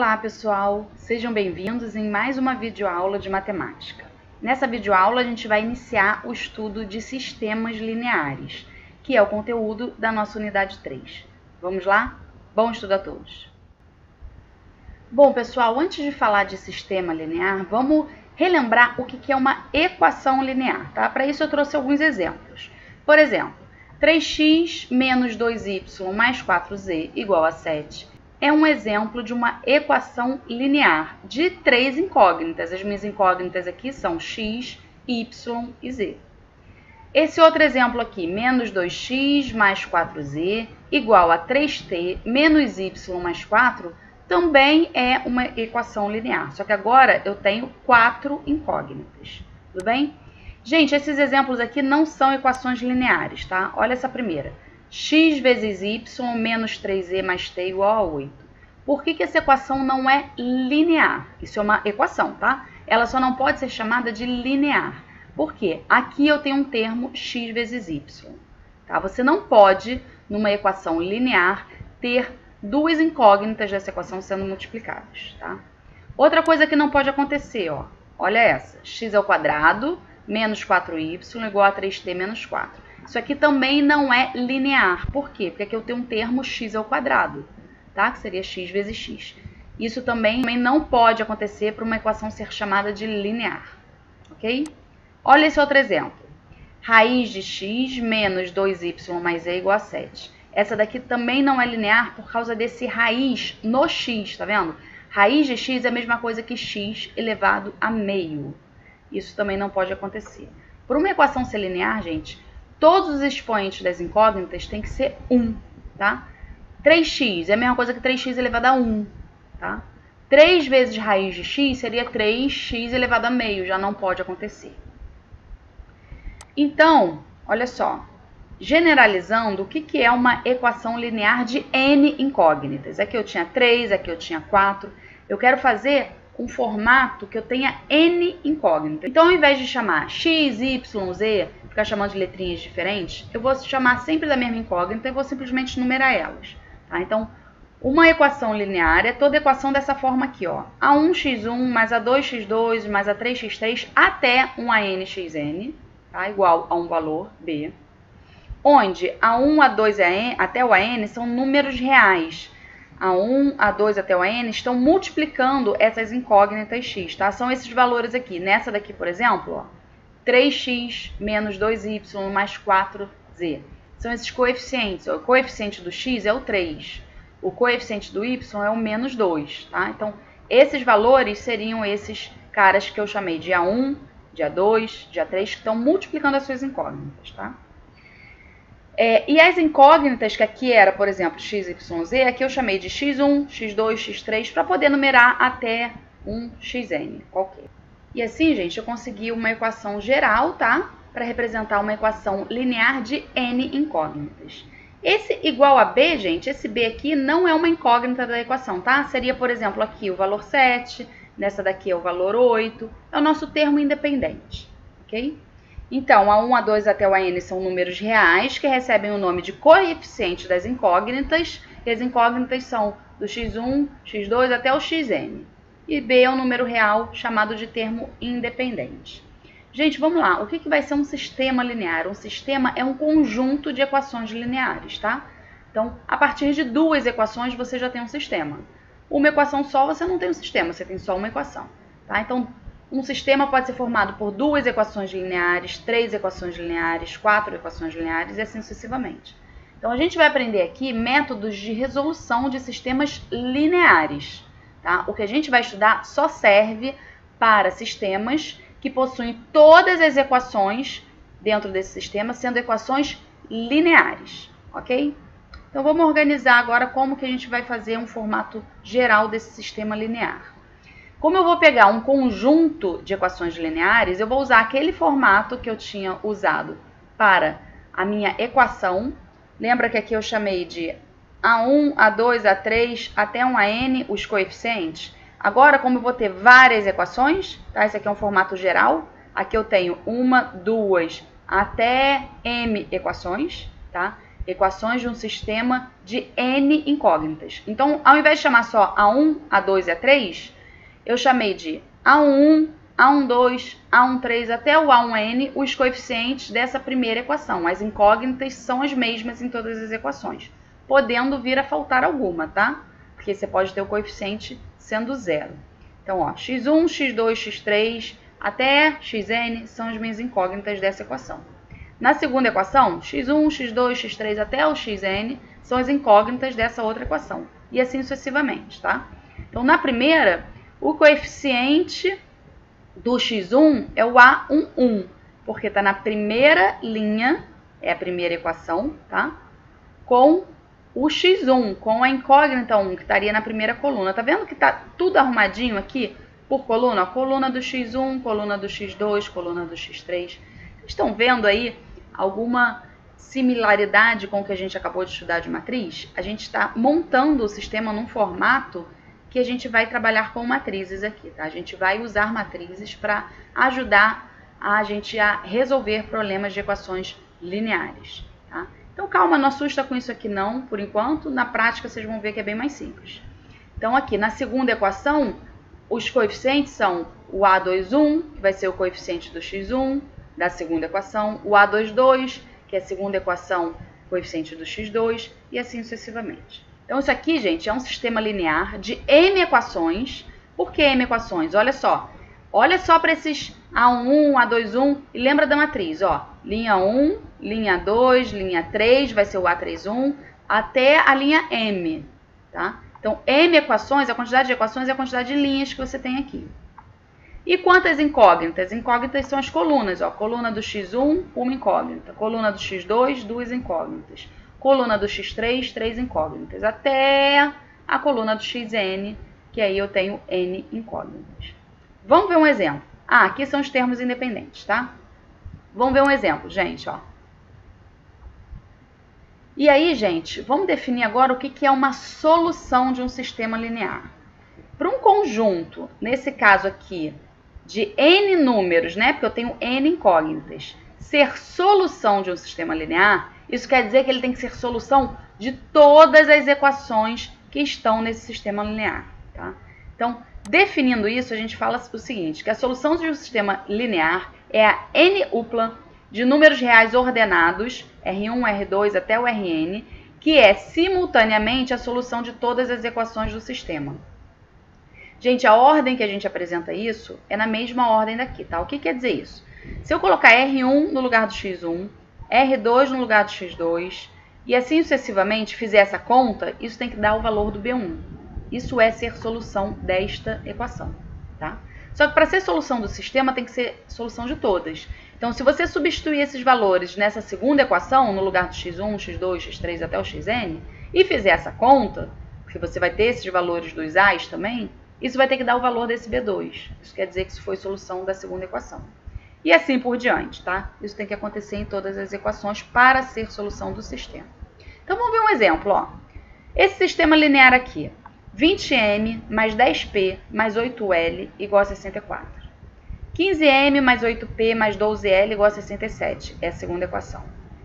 Olá pessoal, sejam bem-vindos em mais uma videoaula de matemática. Nessa videoaula a gente vai iniciar o estudo de sistemas lineares, que é o conteúdo da nossa unidade 3. Vamos lá? Bom estudo a todos! Bom pessoal, antes de falar de sistema linear, vamos relembrar o que é uma equação linear, tá? Para isso eu trouxe alguns exemplos. Por exemplo, 3x menos 2y mais 4z igual a 7 é um exemplo de uma equação linear de três incógnitas. As minhas incógnitas aqui são x, y e z. Esse outro exemplo aqui, menos 2x mais 4z igual a 3t menos y mais 4, também é uma equação linear. Só que agora eu tenho 4 incógnitas. Tudo bem? Gente, esses exemplos aqui não são equações lineares, tá? Olha essa primeira. X vezes y menos 3z mais t igual a 8. Por que essa equação não é linear? Isso é uma equação, tá? Ela só não pode ser chamada de linear. Por quê? Aqui eu tenho um termo x vezes y. Tá? Você não pode, numa equação linear, ter duas incógnitas dessa equação sendo multiplicadas. Tá? Outra coisa que não pode acontecer, ó, olha essa. X ao quadrado menos 4y igual a 3t menos 4. Isso aqui também não é linear. Por quê? Porque aqui eu tenho um termo x ao quadrado, tá? Que seria x vezes x. Isso também não pode acontecer para uma equação ser chamada de linear, ok? Olha esse outro exemplo. Raiz de x menos 2y mais z igual a 7. Essa daqui também não é linear por causa desse raiz no x, tá vendo? Raiz de x é a mesma coisa que x elevado a meio. Isso também não pode acontecer. Por uma equação ser linear, gente, todos os expoentes das incógnitas têm que ser 1, tá? 3x é a mesma coisa que 3x elevado a 1, tá? 3 vezes raiz de x seria 3x elevado a meio, já não pode acontecer. Então, olha só, generalizando, o que é uma equação linear de n incógnitas? Aqui eu tinha 3, aqui eu tinha 4. Eu quero fazer um formato que eu tenha n incógnitas. Então, ao invés de chamar x, y, z, ficar chamando de letrinhas diferentes, eu vou chamar sempre da mesma incógnita e vou simplesmente numerar elas. Tá? Então, uma equação linear é toda equação dessa forma aqui, ó. A1x1 mais A2x2 mais A3x3 até um ANxn, tá? Igual a um valor b, onde A1, A2 até o AN são números reais. A1, A2 até o AN estão multiplicando essas incógnitas x, tá? São esses valores aqui. Nessa daqui, por exemplo, ó, 3x menos 2y mais 4z. São esses coeficientes. O coeficiente do x é o 3. O coeficiente do y é o menos 2, tá? Então, esses valores seriam esses caras que eu chamei de A1, de A2, de A3, que estão multiplicando as suas incógnitas, tá? E as incógnitas, que aqui era, por exemplo, x, y, z, aqui eu chamei de x1, x2, x3, para poder numerar até um xn qualquer. E assim, gente, eu consegui uma equação geral, tá? Para representar uma equação linear de n incógnitas. Esse igual a b, gente, esse b aqui não é uma incógnita da equação, tá? Seria, por exemplo, aqui o valor 7, nessa daqui é o valor 8, é o nosso termo independente, ok? Então, A1, A2 até o AN são números reais que recebem o nome de coeficiente das incógnitas, e as incógnitas são do x1, x2 até o xn. E B é um número real chamado de termo independente. Gente, vamos lá. O que vai ser um sistema linear? Um sistema é um conjunto de equações lineares, tá? Então, a partir de duas equações você já tem um sistema. Uma equação só você não tem um sistema, você tem só uma equação, tá? Então, um sistema pode ser formado por duas equações lineares, 3 equações lineares, 4 equações lineares e assim sucessivamente. Então, a gente vai aprender aqui métodos de resolução de sistemas lineares. Tá? O que a gente vai estudar só serve para sistemas que possuem todas as equações dentro desse sistema sendo equações lineares, ok? Então, vamos organizar agora como que a gente vai fazer um formato geral desse sistema linear. Como eu vou pegar um conjunto de equações lineares, eu vou usar aquele formato que eu tinha usado para a minha equação. Lembra que aqui eu chamei de A1, A2, A3 até um AN, os coeficientes? Agora, como eu vou ter várias equações, tá? Esse aqui é um formato geral. Aqui eu tenho 1, 2, até m equações, tá? equações de um sistema de N incógnitas. Então, ao invés de chamar só A1, A2 e A3, eu chamei de A1, A12, A13 até o A1N, os coeficientes dessa primeira equação. As incógnitas são as mesmas em todas as equações, podendo vir a faltar alguma, tá? Porque você pode ter o coeficiente sendo zero. Então, ó, x1, x2, x3 até xn são as minhas incógnitas dessa equação. Na segunda equação, x1, x2, x3 até o xn são as incógnitas dessa outra equação. E assim sucessivamente, tá? Então, na primeira, o coeficiente do x1 é o A11, porque está na primeira linha, é a primeira equação, tá? Com o x1, com a incógnita 1, que estaria na primeira coluna. Tá vendo que tá tudo arrumadinho aqui por coluna? A coluna do x1, coluna do x2, coluna do x3. Vocês estão vendo aí alguma similaridade com o que a gente acabou de estudar de matriz? A gente está montando o sistema num formato que a gente vai trabalhar com matrizes aqui, tá? A gente vai usar matrizes para ajudar a gente a resolver problemas de equações lineares, tá? Então, calma, não assusta com isso aqui não, por enquanto. Na prática, vocês vão ver que é bem mais simples. Então, aqui, na segunda equação, os coeficientes são o A21, que vai ser o coeficiente do x1, da segunda equação, o A22, que é a segunda equação, coeficiente do x2, e assim sucessivamente. Então, isso aqui, gente, é um sistema linear de M equações. Por que M equações? Olha só para esses A1, A21 e lembra da matriz, ó. Linha 1, linha 2, linha 3, vai ser o A31, até a linha M, tá? Então, M equações, a quantidade de equações é a quantidade de linhas que você tem aqui. E quantas incógnitas? Incógnitas são as colunas, ó. Coluna do x1, uma incógnita. Coluna do x2, duas incógnitas. Coluna do x3, três incógnitas. Até a coluna do xn, que aí eu tenho n incógnitas. Vamos ver um exemplo. Ah, aqui são os termos independentes, tá? Vamos ver um exemplo, gente, ó. E aí, gente, vamos definir agora o que é uma solução de um sistema linear. Para um conjunto, nesse caso aqui, de n números, né? Porque eu tenho n incógnitas, ser solução de um sistema linear, isso quer dizer que ele tem que ser solução de todas as equações que estão nesse sistema linear, tá? Então, definindo isso, a gente fala o seguinte, que a solução de um sistema linear é a n-upla de números reais ordenados, R1, R2 até o Rn, que é simultaneamente a solução de todas as equações do sistema. Gente, a ordem que a gente apresenta isso é na mesma ordem daqui, tá? O que quer dizer isso? Se eu colocar R1 no lugar do x1, R2 no lugar do x2, e assim sucessivamente fizer essa conta, isso tem que dar o valor do B1. Isso é ser solução desta equação, tá? Só que para ser solução do sistema tem que ser solução de todas. Então, se você substituir esses valores nessa segunda equação, no lugar do x1, x2, x3 até o xn, e fizer essa conta, porque você vai ter esses valores dos a's também, isso vai ter que dar o valor desse B2. Isso quer dizer que isso foi solução da segunda equação. E assim por diante, tá? Isso tem que acontecer em todas as equações para ser solução do sistema. Então, vamos ver um exemplo, ó. Esse sistema linear aqui, 20m mais 10p mais 8l igual a 64. 15m mais 8p mais 12l igual a 67. É a segunda equação.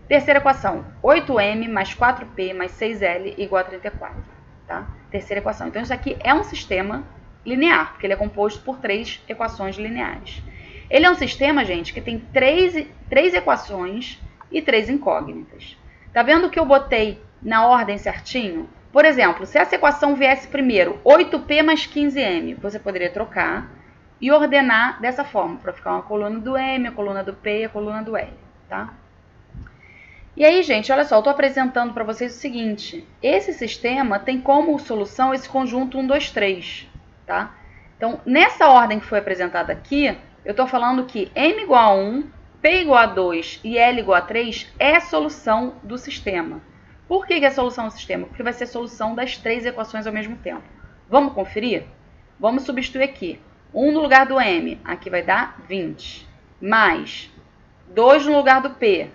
Terceira equação, 8m mais 4p mais 6l igual a 34. Tá? Terceira equação. Então, isso aqui é um sistema linear, porque ele é composto por três equações lineares. Ele é um sistema, gente, que tem três equações e três incógnitas. Tá vendo que eu botei na ordem certinho? Por exemplo, se essa equação viesse primeiro 8p mais 15m, você poderia trocar e ordenar dessa forma, para ficar uma coluna do m, a coluna do p e a coluna do l, tá? E aí, gente, olha só, eu estou apresentando para vocês o seguinte, esse sistema tem como solução esse conjunto 1, 2, 3, tá? Então, nessa ordem que foi apresentada aqui, eu estou falando que m igual a 1, p igual a 2 e l igual a 3 é a solução do sistema. Por que é a solução do sistema? Porque vai ser a solução das três equações ao mesmo tempo. Vamos conferir? Vamos substituir aqui. 1 no lugar do m, aqui vai dar 20, mais 2 no lugar do p,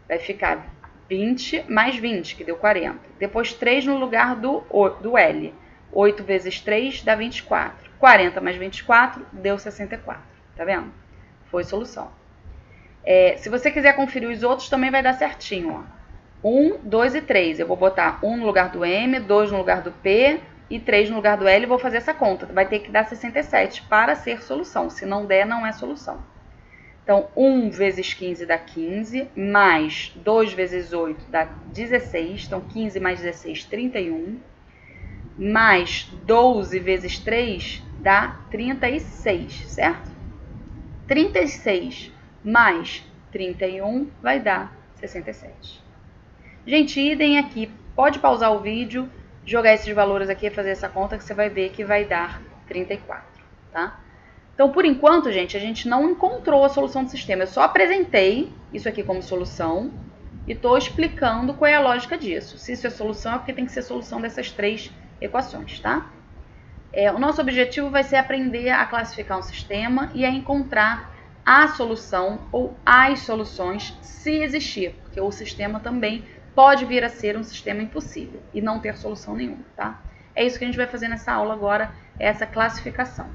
vai ficar 20 mais 20, que deu 40. Depois 3 no lugar do L. 8 vezes 3 dá 24. 40 mais 24 deu 64. Tá vendo? Foi solução. Se você quiser conferir os outros, também vai dar certinho, ó. 1, 2 e 3. Eu vou botar 1 no lugar do M, 2 no lugar do P e 3 no lugar do L e vou fazer essa conta. Vai ter que dar 67 para ser solução. Se não der, não é solução. Então, 1 vezes 15 dá 15, mais 2 vezes 8 dá 16. Então, 15 mais 16, 31. Mais 12 vezes 3 dá 36, certo? 36 mais 31 vai dar 67. Gente, idem aqui. Pode pausar o vídeo, jogar esses valores aqui e fazer essa conta que você vai ver que vai dar 34, tá? Então, por enquanto, gente, a gente não encontrou a solução do sistema. Eu só apresentei isso aqui como solução e estou explicando qual é a lógica disso. Se isso é solução, é porque tem que ser solução dessas três equações, tá? O nosso objetivo vai ser aprender a classificar um sistema e a encontrar a solução ou as soluções, se existir, porque o sistema também pode vir a ser um sistema impossível e não ter solução nenhuma, tá? É isso que a gente vai fazer nessa aula agora, essa classificação.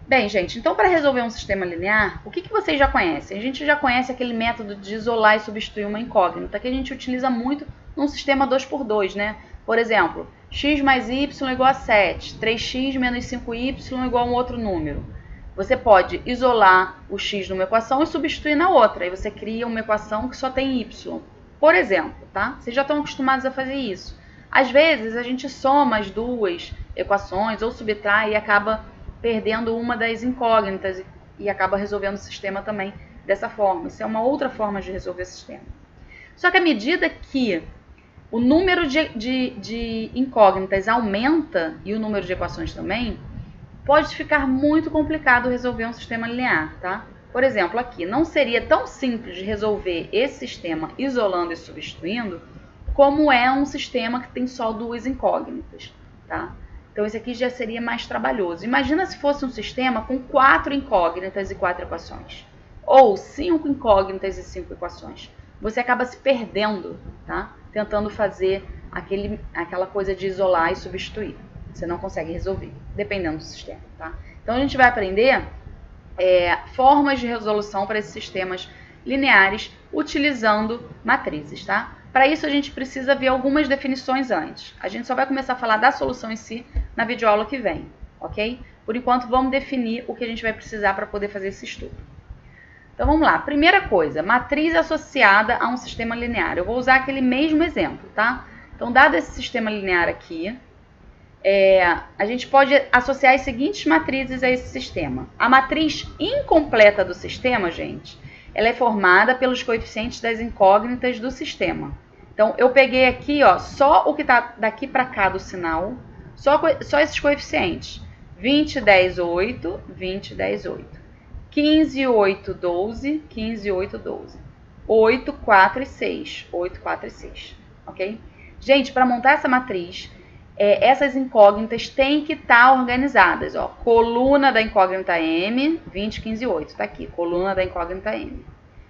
Bem, gente, então para resolver um sistema linear, o que vocês já conhecem? A gente já conhece aquele método de isolar e substituir uma incógnita, que a gente utiliza muito num sistema 2x2, né? Por exemplo, x mais y igual a 7, 3x menos 5y igual a um outro número. Você pode isolar o x numa equação e substituir na outra, aí você cria uma equação que só tem y. Por exemplo, tá? Vocês já estão acostumados a fazer isso. Às vezes, a gente soma as duas equações ou subtrai e acaba perdendo uma das incógnitas e acaba resolvendo o sistema também dessa forma. Isso é uma outra forma de resolver o sistema. Só que à medida que o número de incógnitas aumenta e o número de equações também, pode ficar muito complicado resolver um sistema linear, tá? Por exemplo, aqui, não seria tão simples de resolver esse sistema isolando e substituindo, como é um sistema que tem só duas incógnitas, tá? Então, esse aqui já seria mais trabalhoso. Imagina se fosse um sistema com 4 incógnitas e 4 equações. Ou 5 incógnitas e 5 equações. Você acaba se perdendo, tá? Tentando fazer aquela coisa de isolar e substituir. Você não consegue resolver, dependendo do sistema, tá? Então, a gente vai aprender formas de resolução para esses sistemas lineares utilizando matrizes, tá? Para isso, a gente precisa ver algumas definições antes. A gente só vai começar a falar da solução em si na videoaula que vem, ok? Por enquanto, vamos definir o que a gente vai precisar para poder fazer esse estudo. Então, vamos lá. Primeira coisa, matriz associada a um sistema linear. Eu vou usar aquele mesmo exemplo, tá? Então, dado esse sistema linear aqui, a gente pode associar as seguintes matrizes a esse sistema. A matriz incompleta do sistema, gente, ela é formada pelos coeficientes das incógnitas do sistema. Então, eu peguei aqui, ó, só o que está daqui para cá do sinal, só esses coeficientes. 20, 10, 8, 20, 10, 8. 15, 8, 12, 15, 8, 12. 8, 4 e 6, 8, 4 e 6, ok? Gente, para montar essa matriz, essas incógnitas têm que estar organizadas, ó. Coluna da incógnita M, 20, 15 e 8, tá aqui, coluna da incógnita M.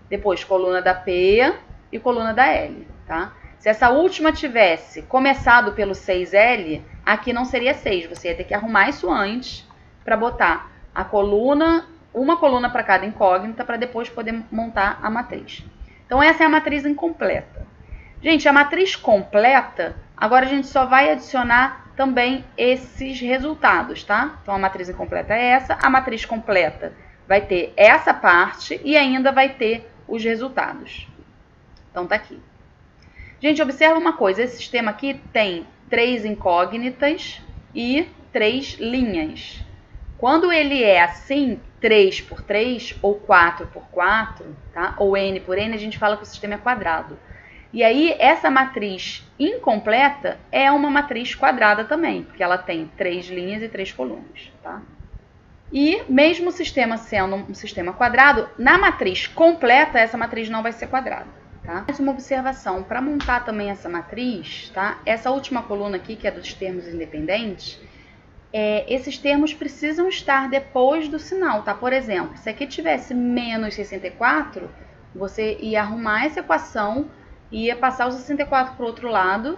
Depois, coluna da P e coluna da L, tá? Se essa última tivesse começado pelo 6L, aqui não seria 6, você ia ter que arrumar isso antes para botar a coluna, uma coluna para cada incógnita, para depois poder montar a matriz. Então, essa é a matriz incompleta. Gente, a matriz completa, agora a gente só vai adicionar também esses resultados, tá? Então, a matriz incompleta é essa, a matriz completa vai ter essa parte e ainda vai ter os resultados. Então, tá aqui. Gente, observa uma coisa, esse sistema aqui tem 3 incógnitas e 3 linhas. Quando ele é assim, 3 por 3 ou 4 por 4, tá? Ou n por n, a gente fala que o sistema é quadrado. E aí, essa matriz incompleta é uma matriz quadrada também, porque ela tem 3 linhas e 3 colunas, tá? E mesmo o sistema sendo um sistema quadrado, na matriz completa, essa matriz não vai ser quadrada, tá? Mais uma observação, para montar também essa matriz, tá? Essa última coluna aqui, que é dos termos independentes, esses termos precisam estar depois do sinal, tá? Por exemplo, se aqui tivesse menos 64, você ia arrumar essa equação e ia passar o 64 para o outro lado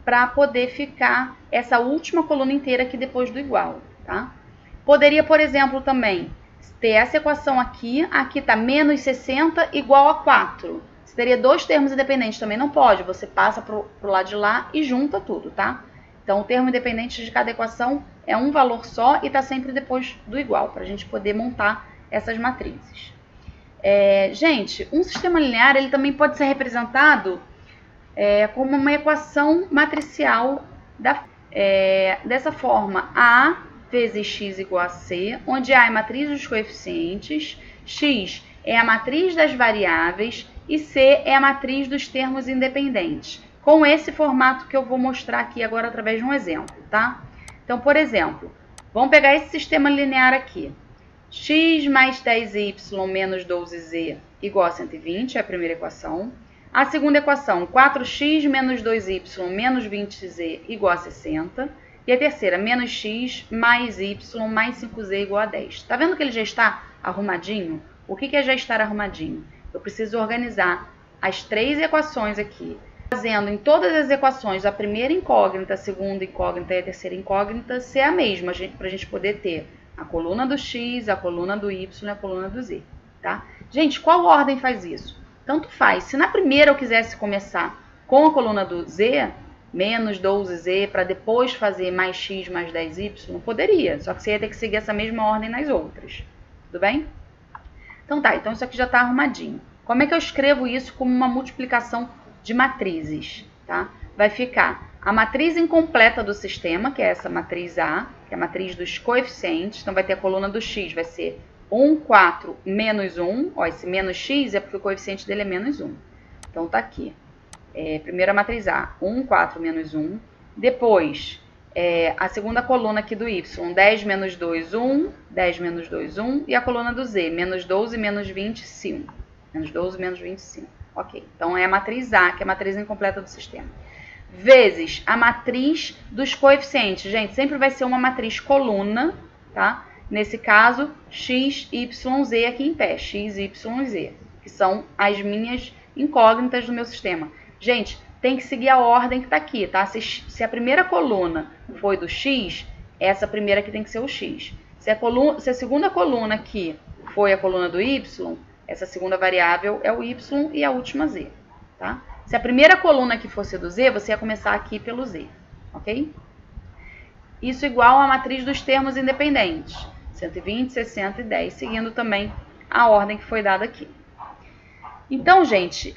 para poder ficar essa última coluna inteira aqui depois do igual, tá? Poderia, por exemplo, também ter essa equação aqui está menos 60 igual a 4. Se teria dois termos independentes, também não pode. Você passa para o lado de lá e junta tudo, tá? Então, o termo independente de cada equação é um valor só e está sempre depois do igual, para a gente poder montar essas matrizes. Gente, um sistema linear ele também pode ser representado como uma equação matricial dessa forma: A vezes x igual a C, onde A é a matriz dos coeficientes, x é a matriz das variáveis e C é a matriz dos termos independentes. Com esse formato que eu vou mostrar aqui agora através de um exemplo, tá? Então, por exemplo, vamos pegar esse sistema linear aqui. X mais 10y menos 12z igual a 120, é a primeira equação. A segunda equação, 4x menos 2y menos 20z igual a 60. E a terceira, menos x mais y mais 5z igual a 10. Tá vendo que ele já está arrumadinho? O que é já estar arrumadinho? Eu preciso organizar as três equações aqui, fazendo em todas as equações a primeira incógnita, a segunda incógnita e a terceira incógnita ser a mesma, para a gente poder ter a coluna do x, a coluna do y e a coluna do z, tá? Gente, qual ordem faz isso? Tanto faz. Se na primeira eu quisesse começar com a coluna do z, menos 12z, para depois fazer mais x mais 10y, poderia. Só que você ia ter que seguir essa mesma ordem nas outras. Tudo bem? Então tá, então isso aqui já está arrumadinho. Como é que eu escrevo isso como uma multiplicação de matrizes? Tá? Vai ficar a matriz incompleta do sistema, que é essa matriz A, que é a matriz dos coeficientes. Então vai ter a coluna do x, vai ser 1, 4, menos 1. Ó, esse menos x é porque o coeficiente dele é menos 1. Então tá aqui. Primeira matriz A, 1, 4, menos 1. Depois, a segunda coluna aqui do y, 10 menos 2, 1, 10 menos 2, 1. E a coluna do z, menos 12, menos 25. Menos 12, menos 25. Ok, então é a matriz A, que é a matriz incompleta do sistema. Vezes a matriz dos coeficientes. Gente, sempre vai ser uma matriz coluna, tá? Nesse caso, x, y, z aqui em pé. X, y e z, que são as minhas incógnitas do meu sistema. Gente, tem que seguir a ordem que está aqui, tá? Se a primeira coluna foi do x, essa primeira aqui tem que ser o x. Se a segunda coluna aqui foi a coluna do y, essa segunda variável é o y e a última z, tá? Se a primeira coluna aqui fosse do z, você ia começar aqui pelo z, ok? Isso igual à matriz dos termos independentes, 120, 60 e 10, seguindo também a ordem que foi dada aqui. Então, gente,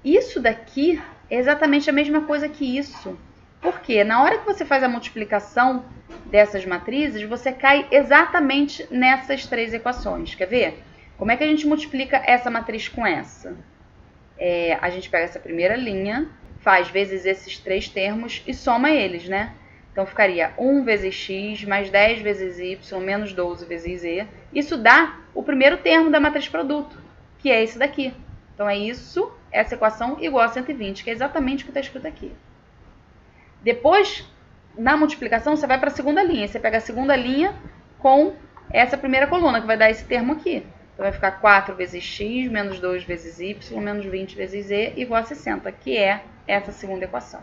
isso daqui é exatamente a mesma coisa que isso. Porque na hora que você faz a multiplicação dessas matrizes, você cai exatamente nessas três equações. Quer ver? Como é que a gente multiplica essa matriz com essa? A gente pega essa primeira linha, faz vezes esses três termos e soma eles, né? Então, ficaria 1 vezes x, mais 10 vezes y, menos 12 vezes z. Isso dá o primeiro termo da matriz produto, que é esse daqui. Então, essa equação igual a 120, que é exatamente o que está escrito aqui. Depois, na multiplicação, você vai para a segunda linha. Você pega a segunda linha com essa primeira coluna, que vai dar esse termo aqui. Então, vai ficar 4 vezes x, menos 2 vezes y, menos 20 vezes z, igual a 60, que é essa segunda equação.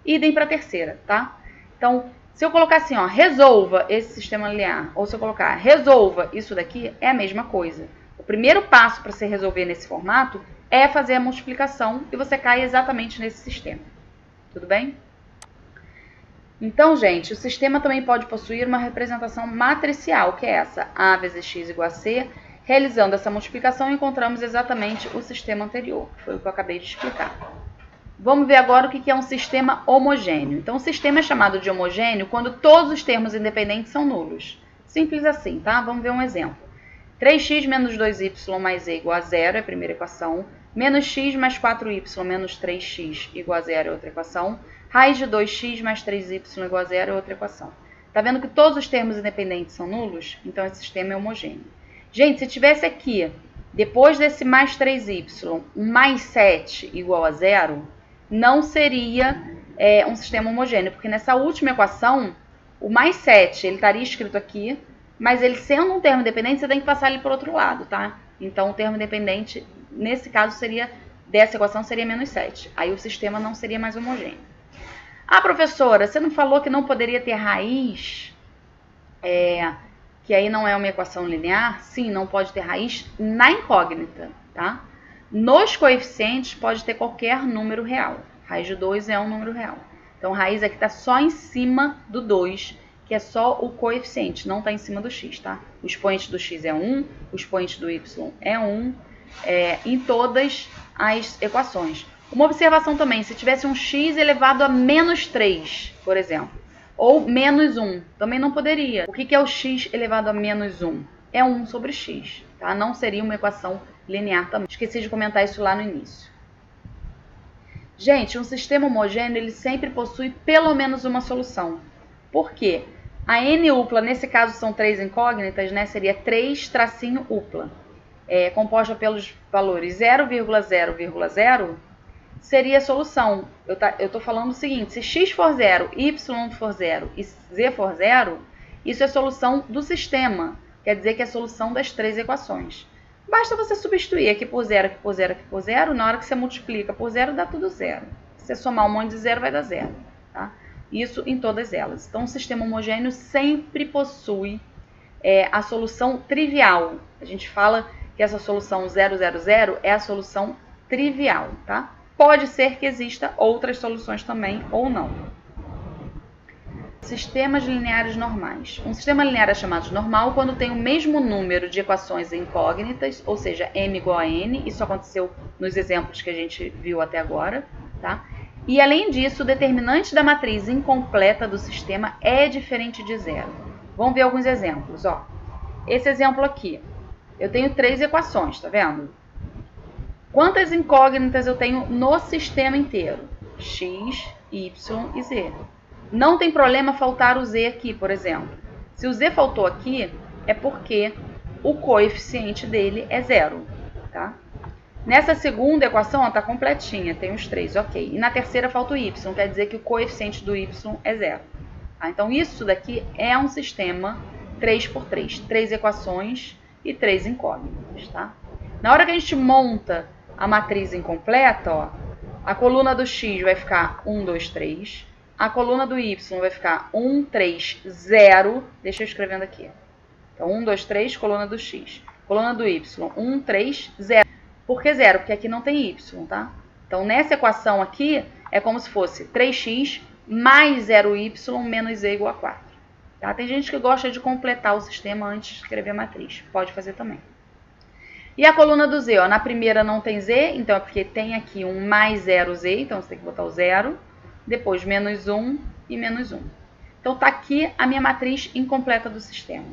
Idem para a terceira, tá? Então, se eu colocar assim, ó, resolva esse sistema linear, ou se eu colocar resolva isso daqui, é a mesma coisa. O primeiro passo para você resolver nesse formato é fazer a multiplicação e você cai exatamente nesse sistema. Tudo bem? Então, gente, o sistema também pode possuir uma representação matricial, que é essa, A vezes x igual a C. Realizando essa multiplicação, encontramos exatamente o sistema anterior, que foi o que eu acabei de explicar. Vamos ver agora o que é um sistema homogêneo. Então, o sistema é chamado de homogêneo quando todos os termos independentes são nulos. Simples assim, tá? Vamos ver um exemplo. 3x menos 2y mais z igual a 0 é a primeira equação. Menos x mais 4y menos 3x igual a 0 é outra equação. Raiz de 2x mais 3y igual a 0 é outra equação. Tá vendo que todos os termos independentes são nulos? Então, esse sistema é homogêneo. Gente, se tivesse aqui, depois desse mais 3y, um mais 7 igual a 0, não seria um sistema homogêneo, porque nessa última equação, o mais 7 ele estaria escrito aqui, mas ele sendo um termo independente, você tem que passar ele para o outro lado, tá? Então, o termo independente, nesse caso, dessa equação, seria menos 7. Aí o sistema não seria mais homogêneo. Ah, professora, você não falou que não poderia ter raiz? Que aí não é uma equação linear? Sim, não pode ter raiz na incógnita, tá? Nos coeficientes pode ter qualquer número real. Raiz de 2 é um número real. Então, raiz aqui está só em cima do 2, que é só o coeficiente, não está em cima do x, tá? O expoente do x é 1, o expoente do y é 1, em todas as equações. Uma observação também, se tivesse um x elevado a menos 3, por exemplo, ou menos 1, também não poderia. O que é o x elevado a menos 1? É 1 sobre x, tá? Não seria uma equação linear também. Esqueci de comentar isso lá no início. Gente, um sistema homogêneo, ele sempre possui pelo menos uma solução. Por quê? A n-upla, nesse caso são 3 incógnitas, né? Seria 3 tracinho upla. Composta pelos valores 0,0,0, seria a solução. Eu estou falando o seguinte, se x for 0, y for 0 e z for 0, isso é solução do sistema. Quer dizer que é a solução das 3 equações. Basta você substituir aqui por 0, aqui por 0, aqui por 0. Na hora que você multiplica por 0, dá tudo 0. Se você somar um monte de 0, vai dar 0. Tá? Isso em todas elas. Então, o sistema homogêneo sempre possui a solução trivial. A gente fala que essa solução 0, 0, 0 é a solução trivial. Tá? Pode ser que exista outras soluções também ou não. Sistemas lineares normais. Um sistema linear é chamado de normal quando tem o mesmo número de equações incógnitas, ou seja, m igual a n. Isso aconteceu nos exemplos que a gente viu até agora. Tá? E, além disso, o determinante da matriz incompleta do sistema é diferente de zero. Vamos ver alguns exemplos. Ó. Esse exemplo aqui, eu tenho 3 equações, tá vendo? Quantas incógnitas eu tenho no sistema inteiro? X, y e z. Não tem problema faltar o z aqui, por exemplo. Se o z faltou aqui, é porque o coeficiente dele é 0. Tá? Nessa segunda equação, está completinha, tem os 3, ok. E na terceira falta o y, quer dizer que o coeficiente do y é 0. Tá? Então, isso daqui é um sistema 3 por 3. 3 equações e 3 incógnitas. Tá? Na hora que a gente monta a matriz incompleta, ó, a coluna do x vai ficar 1, 2, 3. A coluna do y vai ficar 1, 3, 0. Deixa eu escrevendo aqui. Então, 1, 2, 3, coluna do x. Coluna do y, 1, 3, 0. Por que 0? Porque aqui não tem y, tá? Então, nessa equação aqui, é como se fosse 3x mais 0y menos z igual a 4. Tá? Tem gente que gosta de completar o sistema antes de escrever a matriz. Pode fazer também. E a coluna do z, ó, na primeira não tem z, então é porque tem aqui um mais 0z, então você tem que botar o 0. Depois menos 1 e menos 1. Então, está aqui a minha matriz incompleta do sistema.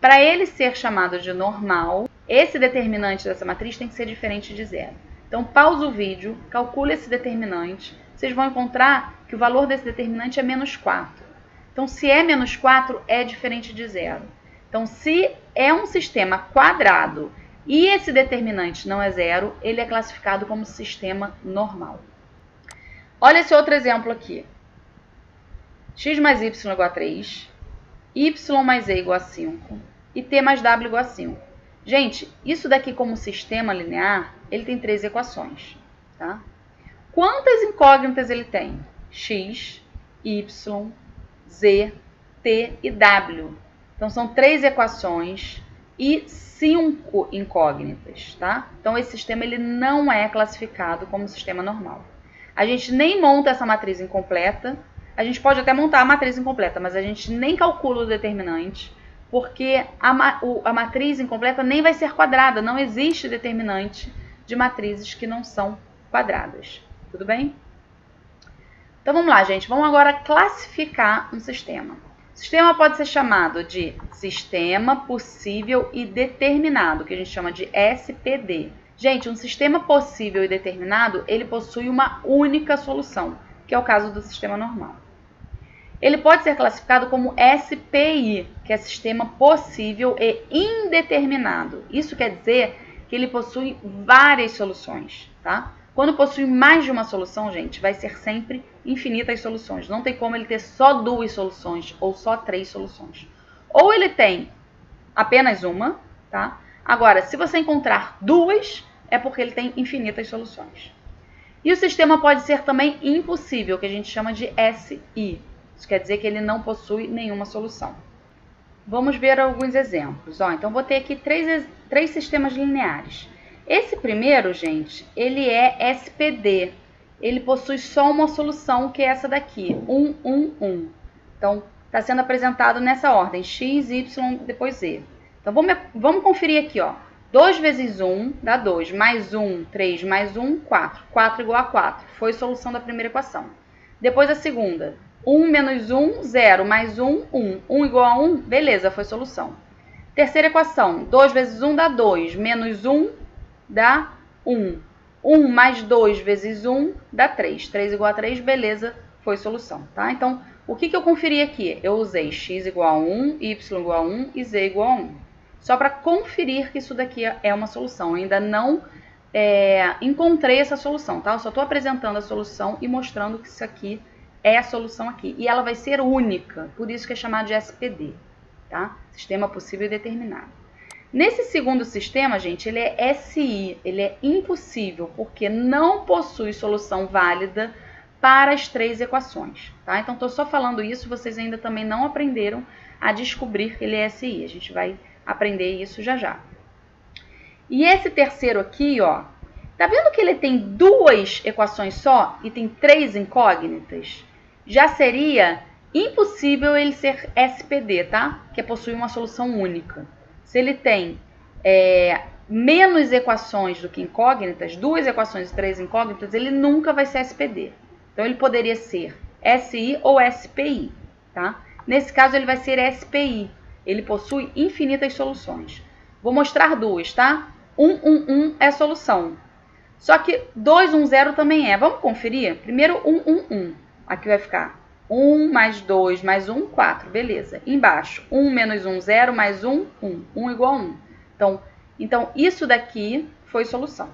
Para ele ser chamado de normal, esse determinante dessa matriz tem que ser diferente de 0. Então, pausa o vídeo, calcule esse determinante. Vocês vão encontrar que o valor desse determinante é menos 4. Então, se é menos 4, é diferente de 0. Então, se é um sistema quadrado e esse determinante não é 0, ele é classificado como sistema normal. Olha esse outro exemplo aqui. X mais y igual a 3, y mais z igual a 5 e t mais w igual a 5. Gente, isso daqui como sistema linear, ele tem 3 equações. Tá? Quantas incógnitas ele tem? X, y, z, t e w. Então, são 3 equações e 5 incógnitas. Tá? Então, esse sistema ele não é classificado como sistema normal. A gente nem monta essa matriz incompleta. A gente pode até montar a matriz incompleta, mas a gente nem calcula o determinante, porque a matriz incompleta nem vai ser quadrada. Não existe determinante de matrizes que não são quadradas. Tudo bem? Então, vamos lá, gente. Vamos agora classificar um sistema. O sistema pode ser chamado de sistema possível e determinado, que a gente chama de SPD. Gente, um sistema possível e determinado, ele possui uma única solução, que é o caso do sistema normal. Ele pode ser classificado como SPI, que é sistema possível e indeterminado. Isso quer dizer que ele possui várias soluções, tá? Quando possui mais de uma solução, gente, vai ser sempre infinitas soluções. Não tem como ele ter só 2 soluções ou só 3 soluções. Ou ele tem apenas uma, tá? Agora, se você encontrar 2, é porque ele tem infinitas soluções. E o sistema pode ser também impossível, que a gente chama de SI. Isso quer dizer que ele não possui nenhuma solução. Vamos ver alguns exemplos. Ó, então, vou ter aqui três sistemas lineares. Esse primeiro, gente, ele é SPD. Ele possui só uma solução, que é essa daqui, 1, 1, 1. Então, está sendo apresentado nessa ordem, x, y, depois z. Então, vamos conferir aqui, ó. 2 vezes 1 dá 2, mais 1, 3, mais 1, 4. 4 igual a 4. Foi a solução da primeira equação. Depois a segunda. 1 menos 1, 0, mais 1, 1. 1 igual a 1, beleza, foi solução. Terceira equação. 2 vezes 1 dá 2, menos 1 dá 1. 1 mais 2 vezes 1 dá 3. 3 igual a 3, beleza, foi solução, tá? Então, o que eu conferi aqui? Eu usei x igual a 1, y igual a 1 e z igual a 1. Só para conferir que isso daqui é uma solução. Eu ainda não encontrei essa solução, tá? Eu só estou apresentando a solução e mostrando que isso aqui é a solução aqui. E ela vai ser única, por isso que é chamado de SPD, tá? Sistema possível e determinado. Nesse segundo sistema, gente, ele é SI, ele é impossível, porque não possui solução válida para as 3 equações, tá? Então, estou só falando isso, vocês ainda também não aprenderam a descobrir que ele é SI. A gente vai aprender isso já já. E esse terceiro aqui, ó, tá vendo que ele tem 2 equações só e tem 3 incógnitas? Já seria impossível ele ser SPD, tá? Que possui uma solução única. Se ele tem menos equações do que incógnitas, 2 equações e 3 incógnitas, ele nunca vai ser SPD. Então, ele poderia ser SI ou SPI, tá? Nesse caso, ele vai ser SPI. Ele possui infinitas soluções. Vou mostrar 2, tá? 1, 1, 1 é solução. Só que 2, 1, 0 também é. Vamos conferir? Primeiro, 1, 1, 1. Aqui vai ficar 1 mais 2 mais 1, 4. Beleza. Embaixo, 1 menos 1, 0 mais 1, 1. 1 igual a 1. Então isso daqui foi solução.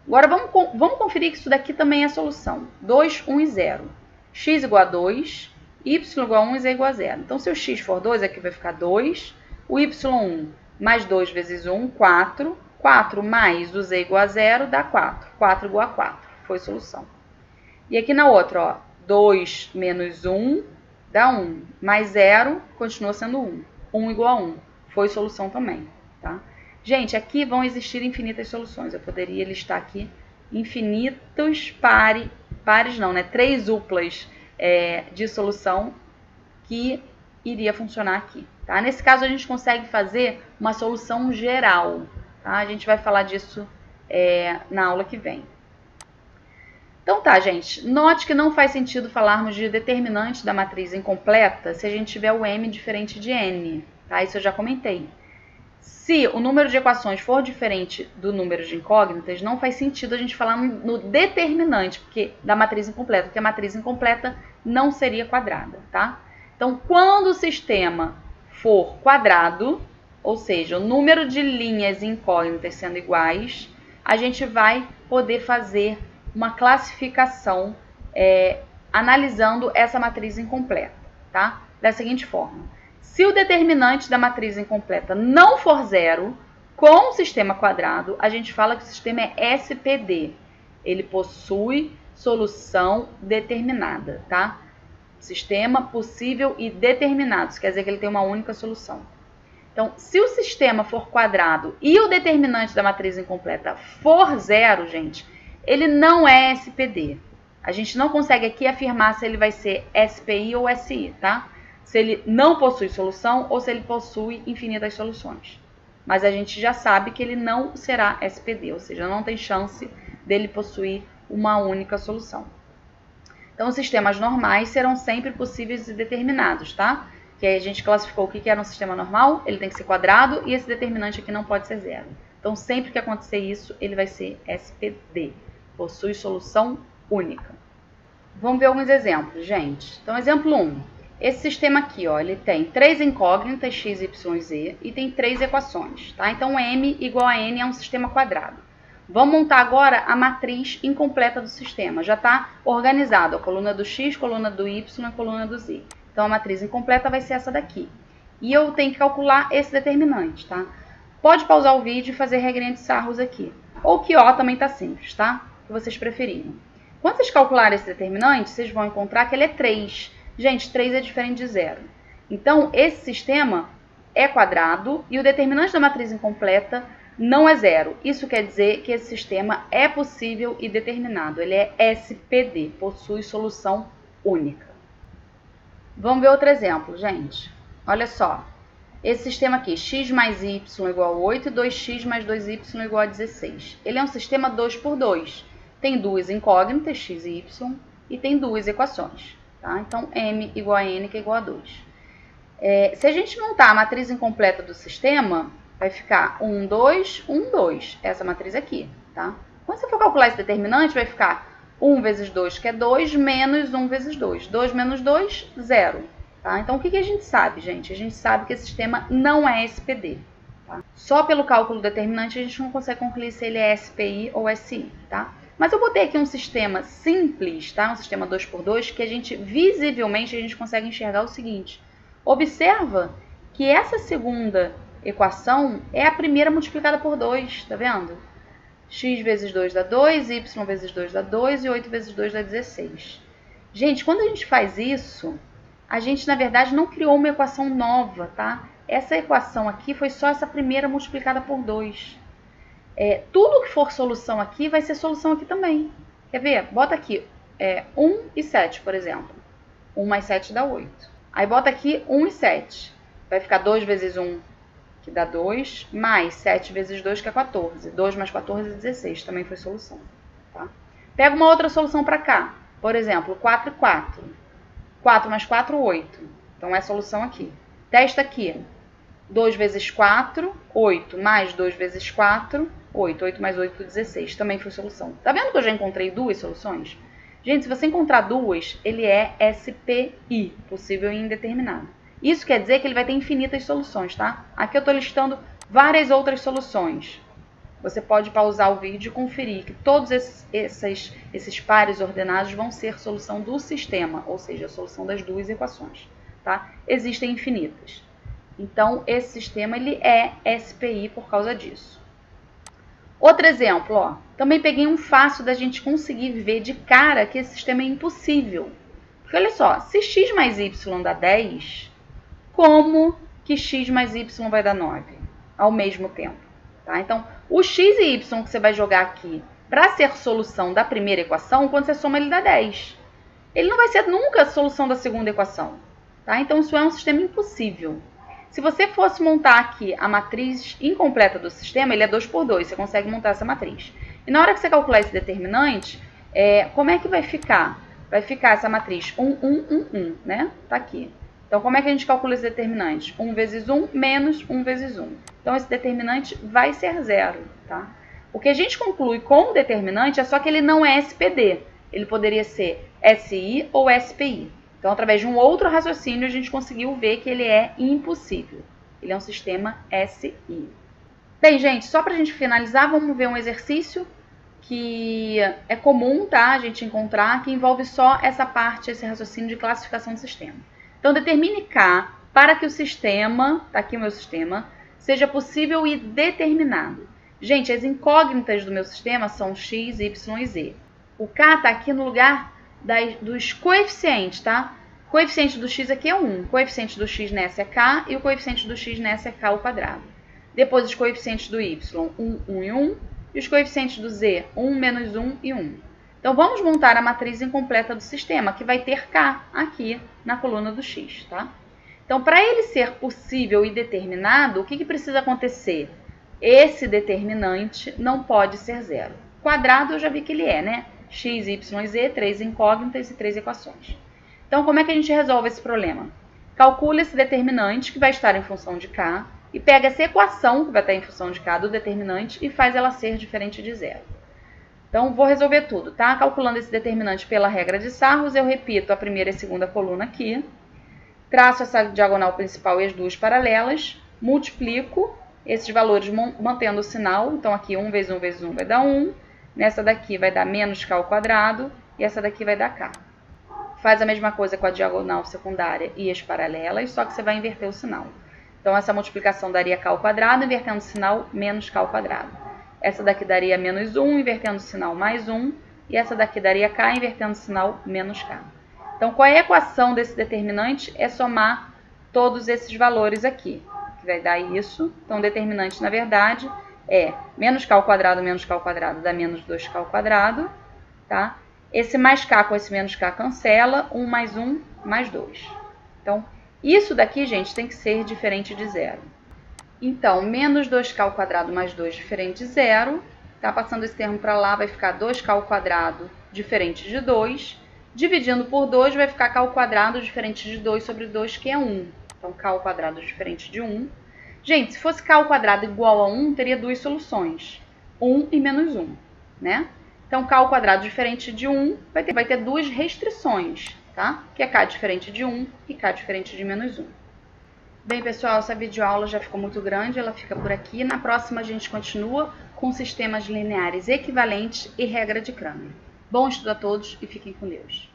Agora, vamos conferir que isso daqui também é solução. 2, 1 e 0. X igual a 2, y igual a 1 e z igual a 0. Então, se o x for 2, aqui vai ficar 2. O y1 mais 2 vezes 1, 4. 4 mais o z igual a 0 dá 4. 4 igual a 4. Foi solução. E aqui na outra, ó, 2 menos 1 dá 1. Mais 0 continua sendo 1. 1 igual a 1. Foi solução também, tá? Gente, aqui vão existir infinitas soluções. Eu poderia listar aqui infinitos pares não, né? 3 duplas de solução que iria funcionar aqui, tá? Nesse caso, a gente consegue fazer uma solução geral, tá? A gente vai falar disso na aula que vem. Então tá, gente. Note que não faz sentido falarmos de determinante da matriz incompleta se a gente tiver o m diferente de n, tá? Isso eu já comentei. Se o número de equações for diferente do número de incógnitas, não faz sentido a gente falar no determinante da matriz incompleta, porque a matriz incompleta não seria quadrada, tá? Então, quando o sistema for quadrado, ou seja, o número de linhas incógnitas sendo iguais, a gente vai poder fazer uma classificação analisando essa matriz incompleta, tá? Da seguinte forma. Se o determinante da matriz incompleta não for zero, com o sistema quadrado, a gente fala que o sistema é SPD. Ele possui solução determinada, tá? Sistema possível e determinado. Isso quer dizer que ele tem uma única solução. Então, se o sistema for quadrado e o determinante da matriz incompleta for zero, gente, ele não é SPD. A gente não consegue aqui afirmar se ele vai ser SPI ou SI, tá? Se ele não possui solução ou se ele possui infinitas soluções. Mas a gente já sabe que ele não será SPD, ou seja, não tem chance dele possuir uma única solução. Então, os sistemas normais serão sempre possíveis e determinados, tá? Que aí a gente classificou o que era um sistema normal, ele tem que ser quadrado e esse determinante aqui não pode ser zero. Então, sempre que acontecer isso, ele vai ser SPD, possui solução única. Vamos ver alguns exemplos, gente. Então, exemplo 1. Esse sistema aqui, ó, ele tem 3 incógnitas, x, y e z, e tem 3 equações, tá? Então, m igual a n é um sistema quadrado. Vamos montar agora a matriz incompleta do sistema. Já está organizado, a coluna do x, coluna do y e coluna do z. Então, a matriz incompleta vai ser essa daqui. E eu tenho que calcular esse determinante, tá? Pode pausar o vídeo e fazer regrinha de sarros aqui. Ou que ó também tá simples, tá? O que vocês preferirem. Quando vocês calcularem esse determinante, vocês vão encontrar que ele é 3. Gente, 3 é diferente de 0. Então, esse sistema é quadrado e o determinante da matriz incompleta não é zero. Isso quer dizer que esse sistema é possível e determinado. Ele é SPD, possui solução única. Vamos ver outro exemplo, gente. Olha só. Esse sistema aqui, x mais y igual a 8 e 2x mais 2y igual a 16. Ele é um sistema 2 por 2. Tem duas incógnitas, x e y, e tem duas equações. Tá? Então, m igual a n, que é igual a 2. Se a gente montar a matriz incompleta do sistema, vai ficar 1, 2, 1, 2. Essa matriz aqui. Tá? Quando você for calcular esse determinante, vai ficar 1 vezes 2, que é 2, menos 1 vezes 2. 2 menos 2, 0. Tá? Então, o que a gente sabe, gente? A gente sabe que esse sistema não é SPD. Tá? Só pelo cálculo determinante, a gente não consegue concluir se ele é SPI ou SI. Tá? Mas eu botei aqui um sistema simples, tá? Um sistema 2 por 2, que visivelmente, a gente consegue enxergar o seguinte. Observa que essa segunda equação é a primeira multiplicada por 2, tá vendo? X vezes 2 dá 2, y vezes 2 dá 2 e 8 vezes 2 dá 16. Gente, quando a gente faz isso, a gente, na verdade, não criou uma equação nova, tá? Essa equação aqui foi só essa primeira multiplicada por 2. Tudo que for solução aqui vai ser solução aqui também. Quer ver? Bota aqui 1 e 7, por exemplo. 1 mais 7 dá 8. Aí bota aqui 1 e 7. Vai ficar 2 vezes 1, que dá 2, mais 7 vezes 2, que é 14. 2 mais 14 é 16, também foi solução. Tá? Pega uma outra solução para cá. Por exemplo, 4 e 4. 4 mais 4, 8. Então, é a solução aqui. Testa aqui. 2 vezes 4, 8. Mais 2 vezes 4, 8. 8 mais 8, 16. Também foi solução. Tá vendo que eu já encontrei duas soluções? Gente, se você encontrar duas, ele é SPI, possível e indeterminado. Isso quer dizer que ele vai ter infinitas soluções, tá? Aqui eu estou listando várias outras soluções. Você pode pausar o vídeo e conferir que todos esses pares ordenados vão ser solução do sistema, ou seja, a solução das duas equações. Tá? Existem infinitas. Então, esse sistema ele é SPI por causa disso. Outro exemplo, ó, também peguei um fácil da gente conseguir ver de cara que esse sistema é impossível. Porque olha só, se x mais y dá 10, como que x mais y vai dar 9 ao mesmo tempo? Tá? Então, o x e y que você vai jogar aqui para ser solução da primeira equação, quando você soma ele dá 10. Ele não vai ser nunca a solução da segunda equação. Tá? Então, isso é um sistema impossível. Se você fosse montar aqui a matriz incompleta do sistema, ele é 2 por 2, você consegue montar essa matriz. E na hora que você calcular esse determinante, como é que vai ficar? Vai ficar essa matriz 1, 1, 1, 1, né? Tá aqui. Então, como é que a gente calcula esse determinante? 1 vezes 1 menos 1 vezes 1. Então, esse determinante vai ser 0, tá? O que a gente conclui com o determinante é só que ele não é SPD. Ele poderia ser SI ou SPI. Então, através de um outro raciocínio, a gente conseguiu ver que ele é impossível. Ele é um sistema SI. Bem, gente, só para a gente finalizar, vamos ver um exercício que é comum, tá? A gente encontrar, que envolve só essa parte, esse raciocínio de classificação do sistema. Então, determine K para que o sistema, tá aqui o meu sistema, seja possível e determinado. Gente, as incógnitas do meu sistema são x, y e z. O K está aqui no lugar dos coeficientes, tá? O coeficiente do x aqui é 1, o coeficiente do x nessa é K e o coeficiente do x nessa é K ao quadrado. Depois os coeficientes do y, 1, 1 e 1, e os coeficientes do z, 1, menos 1 e 1. Então, vamos montar a matriz incompleta do sistema, que vai ter K aqui na coluna do x, tá? Então, para ele ser possível e determinado, o que precisa acontecer? Esse determinante não pode ser zero. Quadrado eu já vi que ele é, né? X, y e z, 3 incógnitas e 3 equações. Então, como é que a gente resolve esse problema? Calcula esse determinante, que vai estar em função de K, e pega essa equação, que vai estar em função de K do determinante, e faz ela ser diferente de zero. Então, vou resolver tudo, tá? Calculando esse determinante pela regra de Sarros, eu repito a primeira e a segunda coluna aqui, traço essa diagonal principal e as duas paralelas, multiplico esses valores mantendo o sinal. Então, aqui 1 vezes 1 vezes 1 vai dar 1, nessa daqui vai dar menos K ao quadrado, e essa daqui vai dar K. Faz a mesma coisa com a diagonal secundária e as paralelas, só que você vai inverter o sinal. Então, essa multiplicação daria K ao quadrado, invertendo o sinal, menos K ao quadrado. Essa daqui daria menos 1, invertendo o sinal, mais 1. E essa daqui daria K, invertendo o sinal, menos K. Então, qual é a equação desse determinante? É somar todos esses valores aqui, que vai dar isso. Então, o determinante, na verdade, é menos k ao quadrado dá menos 2k ao quadrado, tá? Esse mais k com esse menos k cancela, 1 mais 2. Então, isso daqui, gente, tem que ser diferente de zero. Então, menos 2k ao quadrado mais 2 diferente de zero, tá? Passando esse termo para lá, vai ficar 2k ao quadrado diferente de 2. Dividindo por 2, vai ficar k ao quadrado diferente de 2 sobre 2, que é 1. Então, k ao quadrado diferente de 1. Gente, se fosse k ao quadrado igual a 1, teria duas soluções. 1 e menos 1, né? Então, k ao quadrado diferente de 1 vai ter duas restrições, tá? Que é k diferente de 1 e k diferente de menos 1. Bem, pessoal, essa videoaula já ficou muito grande, ela fica por aqui. Na próxima, a gente continua com sistemas lineares equivalentes e regra de Cramer. Bom estudo a todos e fiquem com Deus.